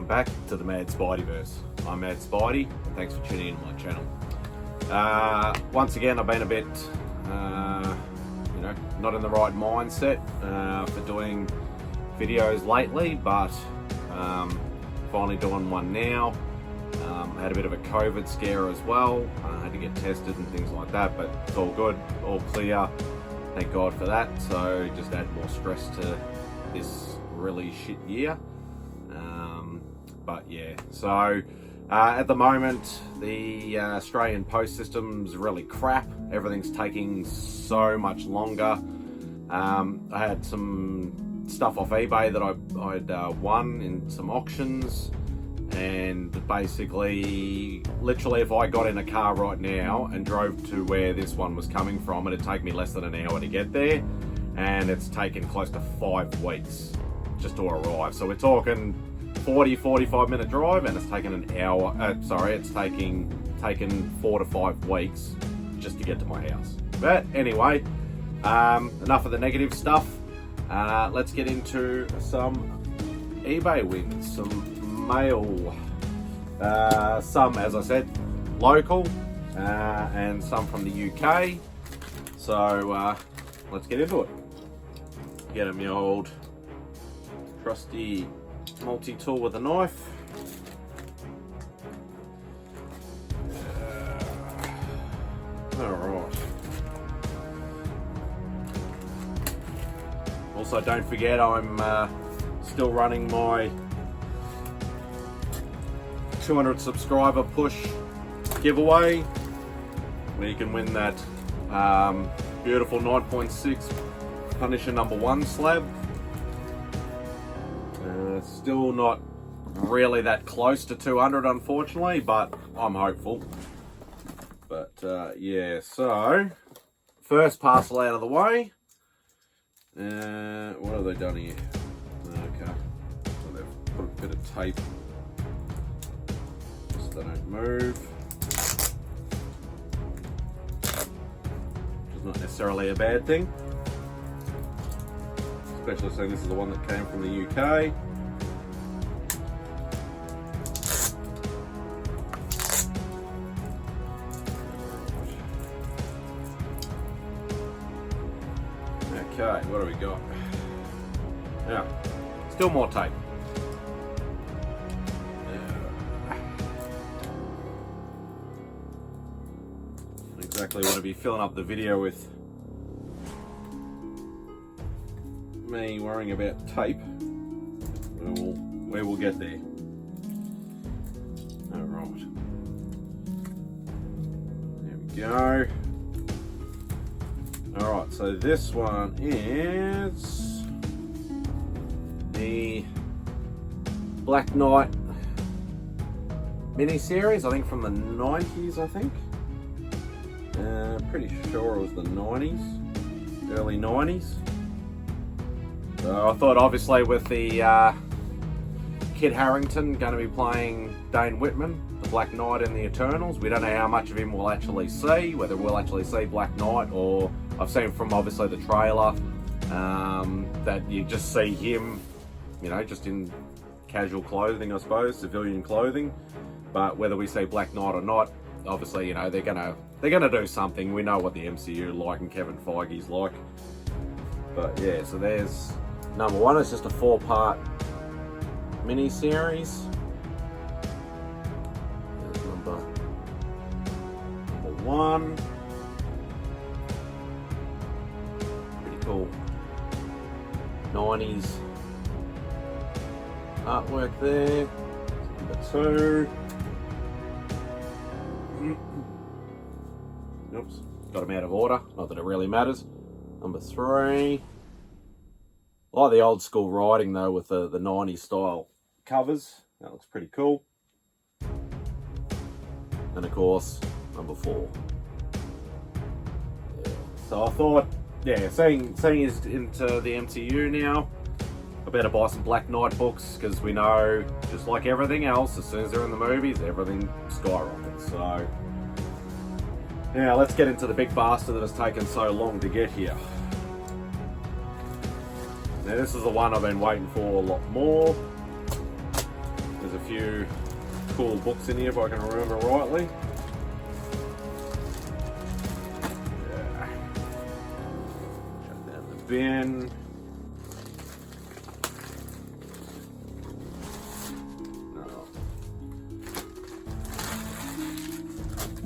back to the Mad Spideyverse. I'm Mad Spidey, and thanks for tuning in to my channel. Once again, I've been a bit, not in the right mindset for doing videos lately, but finally doing one now. I had a bit of a COVID scare as well. I had to get tested and things like that, but it's all good, all clear. Thank God for that. So just add more stress to this really shit year. But yeah, so at the moment the Australian post system's really crap. Everything's taking so much longer. I had some stuff off eBay that I'd won in some auctions, and basically, literally, if I got in a car right now and drove to where this one was coming from, it'd take me less than an hour to get there, and it's taken close to 5 weeks just to arrive. So we're talking 45 minute drive, and it's taken an hour. It's taken 4 to 5 weeks just to get to my house. But anyway, enough of the negative stuff. Let's get into some eBay wins, some mail, some, as I said, local, and some from the UK. So let's get into it. Get him the old trusty multi-tool with a knife. Alright. Also, don't forget, I'm still running my 200 subscriber push giveaway, where you can win that beautiful 9.6 Punisher #1 slab. Still not really that close to 200, unfortunately, but I'm hopeful. But yeah, so first parcel out of the way. What have they done here? Okay, so they've put a bit of tape so they don't move, which is not necessarily a bad thing, especially seeing this is the one that came from the UK. Okay, what do we got? Yeah, still more tape. Not exactly want to be filling up the video with me worrying about tape. We will get there. All right. There we go. Alright, so this one is the Black Knight mini-series, I think from the 90s, I think. Pretty sure it was the 90s, early 90s. So I thought, obviously, with the Kit Harington going to be playing Dane Whitman, the Black Knight in the Eternals, we don't know how much of him we'll actually see, whether we'll actually see Black Knight, or I've seen from obviously the trailer that you just see him, just in casual clothing, I suppose, civilian clothing. But whether we see Black Knight or not, obviously, they're gonna do something. We know what the MCU like and Kevin Feige's like. But yeah, so there's #1. It's just a 4-part mini-series. There's number 1. Cool 90s artwork there. Number 2. Oops, got them out of order. Not that it really matters. Number 3. I like the old school writing though, with the 90s style covers. That looks pretty cool. And of course, number 4. Yeah. So I thought, yeah, seeing he's into the MCU now, I better buy some Black Knight books, because we know, just like everything else, as soon as they're in the movies, everything skyrockets. So, now let's get into the big bastard that has taken so long to get here. Now this is the one I've been waiting for a lot more. There's a a few cool books in here if I can remember rightly. Yeah. Shut down the bin.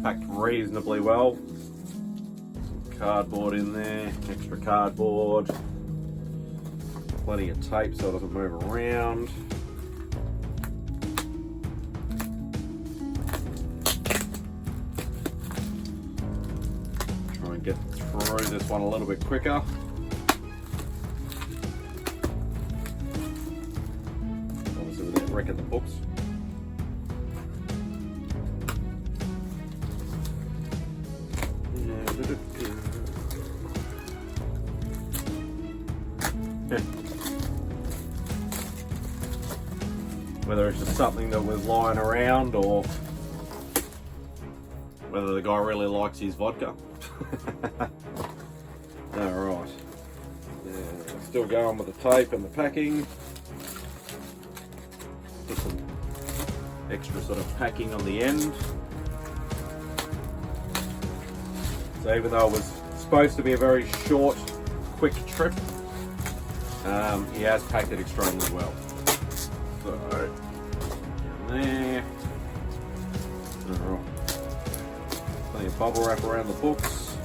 Packed reasonably well. Some cardboard in there, extra cardboard. Plenty of tape so it doesn't move around. Try and get through this one a little bit quicker. Obviously without wrecking the books. Whether it's just something that was lying around or whether the guy really likes his vodka. Alright. Yeah, still going with the tape and the packing. Put some extra sort of packing on the end. So even though it was supposed to be a very short, quick trip, he has packed it extremely well. So, down there. Alright. Plenty of bubble wrap around the books.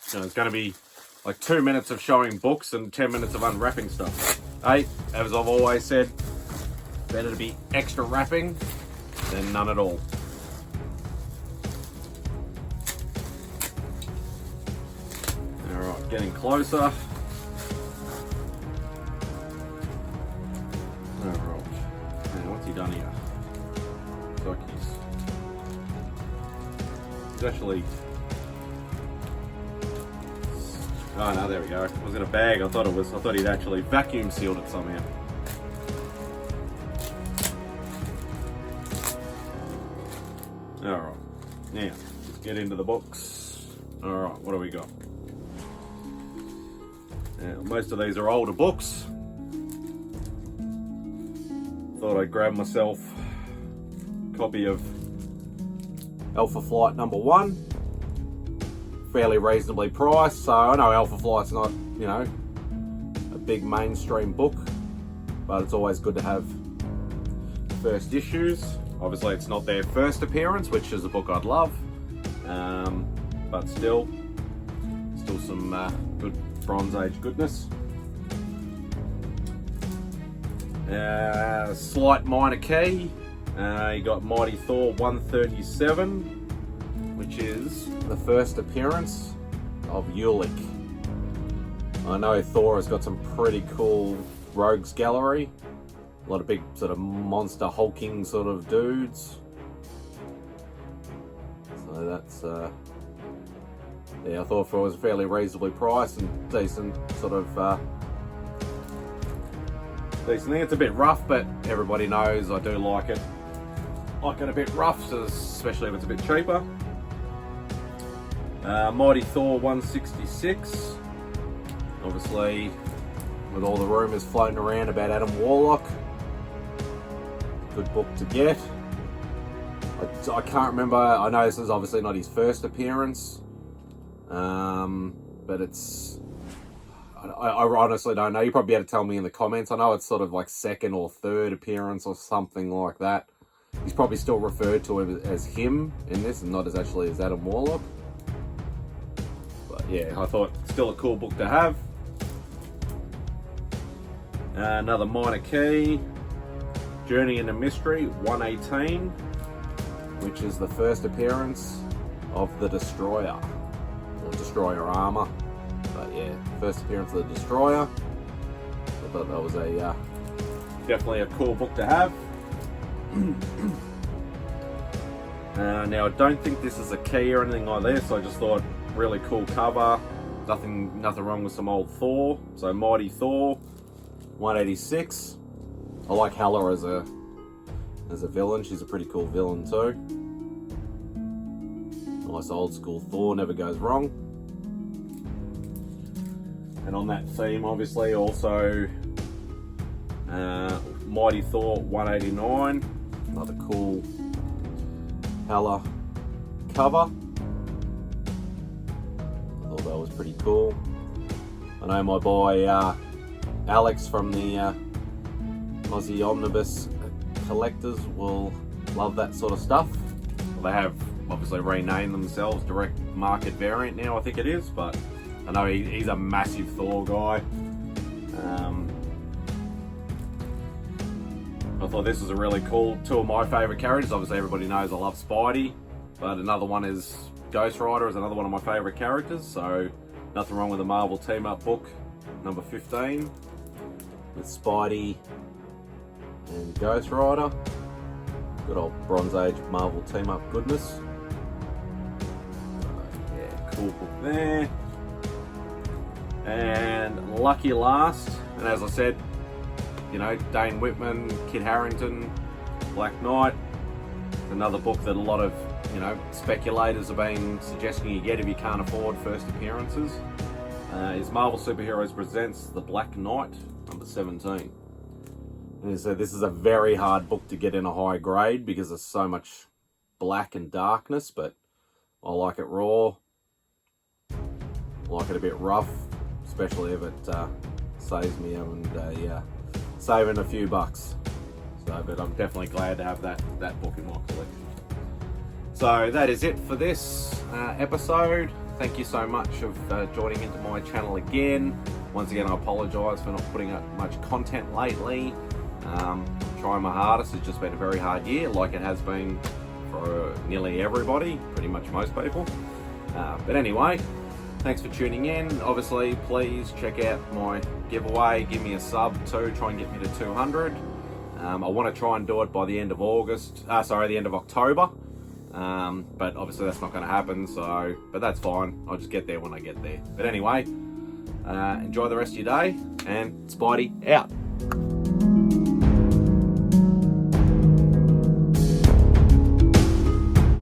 So it's going to be like 2 minutes of showing books and 10 minutes of unwrapping stuff. Hey, as I've always said, better to be extra wrapping than none at all. Alright, getting closer. Alright. Now what's he done here? Looks like he's actually... Oh no, there we go. It was in a bag. I thought he'd actually vacuum sealed it somehow. Alright, now let's get into the box. Alright, what do we got? Now, most of these are older books. Thought I'd grab myself a copy of Alpha Flight #1. Fairly reasonably priced, so I know Alpha Flight's not, you know, a big mainstream book, but it's always good to have first issues. Obviously it's not their first appearance, which is a book I'd love, but still some good Bronze Age goodness. Slight minor key, you got Mighty Thor 137, which is the first appearance of Ulick. I know Thor has got some pretty cool rogues gallery. A lot of big sort of monster hulking sort of dudes. So that's, yeah, I thought it was fairly reasonably priced and decent sort of, decent thing. It's a bit rough, but everybody knows I do like it. Like it a bit rough, so especially if it's a bit cheaper. Mighty Thor 166. Obviously, with all the rumours floating around about Adam Warlock. Good book to get. I can't remember, I know this is obviously not his first appearance, but it's, I honestly don't know. You probably be able to tell me in the comments. I know it's sort of like second or third appearance or something like that. He's probably still referred to him as him in this and not as actually as Adam Warlock. But yeah, I thought still a cool book to have. Another minor key. Journey into Mystery 118, which is the first appearance of the Destroyer, or Destroyer armor. But yeah, first appearance of the Destroyer. I thought that was a definitely a cool book to have. Now I don't think this is a key or anything like this. I just thought really cool cover. Nothing wrong with some old Thor. So Mighty Thor 186. I like Hela as a villain. She's a pretty cool villain too. Nice old school Thor, never goes wrong. And on that theme, obviously, also Mighty Thor 189, another cool Hella cover. I thought that was pretty cool. I know my boy Alex from the Aussie Omnibus collectors will love that sort of stuff. They have obviously renamed themselves Direct Market Variant now, I think it is, but I know he's a massive Thor guy. I thought this was a really cool, two of my favourite characters. Obviously everybody knows I love Spidey, but another one is Ghost Rider is another one of my favourite characters, so nothing wrong with the Marvel Team Up book number 15 with Spidey and Ghost Rider. Good old Bronze Age Marvel Team Up goodness. Yeah, cool book there. And lucky last, and as I said, you know, Dane Whitman, Kit Harington, Black Knight, another book that a lot of, you know, speculators have been suggesting you get if you can't afford first appearances, is Marvel Superheroes Presents The Black Knight, number 17. And so this is a very hard book to get in a high grade because there's so much black and darkness, but I like it raw. I like it a bit rough, especially if it saves me saving a few bucks. So, but I'm definitely glad to have that book in my collection. So that is it for this episode. Thank you so much for joining into my channel again. Once again, I apologise for not putting up much content lately. Trying my hardest. It's just been a very hard year, like it has been for nearly everybody, pretty much most people. But anyway, thanks for tuning in. Obviously, please check out my giveaway. Give me a sub too. Try and get me to 200. I want to try and do it by the end of the end of October. But obviously that's not going to happen. So, but that's fine. I'll just get there when I get there. But anyway, enjoy the rest of your day, and Spidey out.